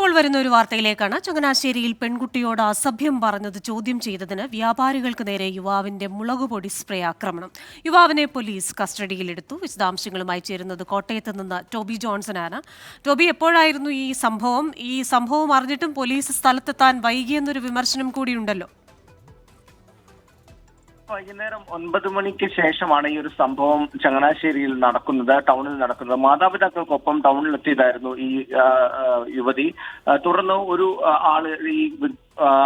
ഇപ്പോൾ വരുന്ന ഒരു വാർത്തയിലേക്കാണ്. ചങ്ങനാശ്ശേരിയിൽ പെൺകുട്ടിയോട് അസഭ്യം പറഞ്ഞത് ചോദ്യം ചെയ്തതിന് വ്യാപാരികൾക്ക് നേരെ യുവാവിന്റെ മുളകുപൊടി സ്പ്രേ ആക്രമണം. യുവാവിനെ പോലീസ് കസ്റ്റഡിയിലെടുത്തു. വിശദാംശങ്ങളുമായി ചേരുന്നത് കോട്ടയത്ത് നിന്ന് ടോബി ജോൺസനാണ്. ടോബി, എപ്പോഴായിരുന്നു ഈ സംഭവം അറിഞ്ഞിട്ടും പോലീസ് സ്ഥലത്തെത്താൻ വൈകിയെന്നൊരു വിമർശനം കൂടിയുണ്ടല്ലോ. വൈകുന്നേരം 9 മണിക്ക് ശേഷമാണ് ഈ ഒരു സംഭവം ചങ്ങനാശ്ശേരിയിൽ നടക്കുന്നത്, ടൗണിൽ നടക്കുന്നത്. മാതാപിതാക്കൾക്കൊപ്പം ടൗണിലെത്തിയതായിരുന്നു ഈ യുവതി. തുടർന്ന് ഒരു ആള്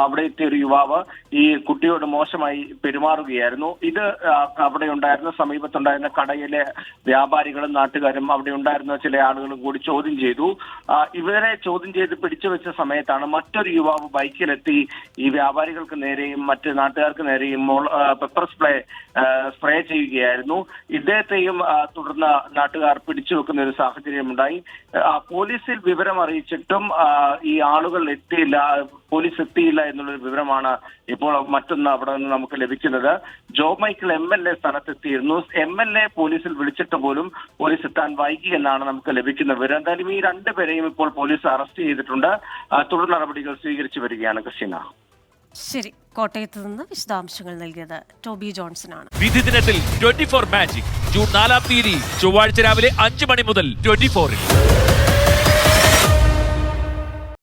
അവിടെ എത്തിയ ഒരു യുവാവ് ഈ കുട്ടിയോട് മോശമായി പെരുമാറുകയായിരുന്നു. ഇത് അവിടെ ഉണ്ടായിരുന്ന സമീപത്തുണ്ടായിരുന്ന കടയിലെ വ്യാപാരികളും നാട്ടുകാരും അവിടെ ഉണ്ടായിരുന്ന ചില ആളുകളും കൂടി ചോദ്യം ചെയ്തു. ഇവരെ ചോദ്യം ചെയ്ത് പിടിച്ചു വെച്ച സമയത്താണ് മറ്റൊരു യുവാവ് ബൈക്കിലെത്തി ഈ വ്യാപാരികൾക്ക് നേരെയും മറ്റ് നാട്ടുകാർക്ക് നേരെയും പെപ്പർ സ്പ്രേ ചെയ്യുകയായിരുന്നു. ഇദ്ദേഹത്തെയും തുടർന്ന് നാട്ടുകാർ പിടിച്ചു വെക്കുന്ന ഒരു സാഹചര്യമുണ്ടായി. പോലീസിൽ വിവരം അറിയിച്ചിട്ടും ഈ ആളുകൾ എത്തിയില്ല, പോലീസ് എത്തിയില്ല എന്നുള്ളൊരു വിവരമാണ് ഇപ്പോൾ മറ്റൊന്ന് അവിടെ നിന്ന് നമുക്ക് ലഭിക്കുന്നത്. ജോ മൈക്കിൾ MLA സ്ഥലത്തെത്തിയിരുന്നു. MLA പോലീസിൽ വിളിച്ചിട്ട് പോലും പോലീസ് എത്താൻ വൈകി എന്നാണ് നമുക്ക് ലഭിക്കുന്ന വിവരം. എന്തായാലും ഈ രണ്ടുപേരെയും ഇപ്പോൾ പോലീസ് അറസ്റ്റ് ചെയ്തിട്ടുണ്ട്. തുടർ നടപടികൾ സ്വീകരിച്ചു വരികയാണ്. ക്രിസ്റ്റീന. ശരി, കോട്ടയത്ത് നിന്ന് വിശദാംശങ്ങൾ നൽകിയത് ടോബി ജോൺസൺ ആണ്. വിധി ദിനത്തിൽ 24 മാജിക് ജൂൺ 4 ചൊവ്വാഴ്ച രാവിലെ 5 മണി മുതൽ 24-ൽ.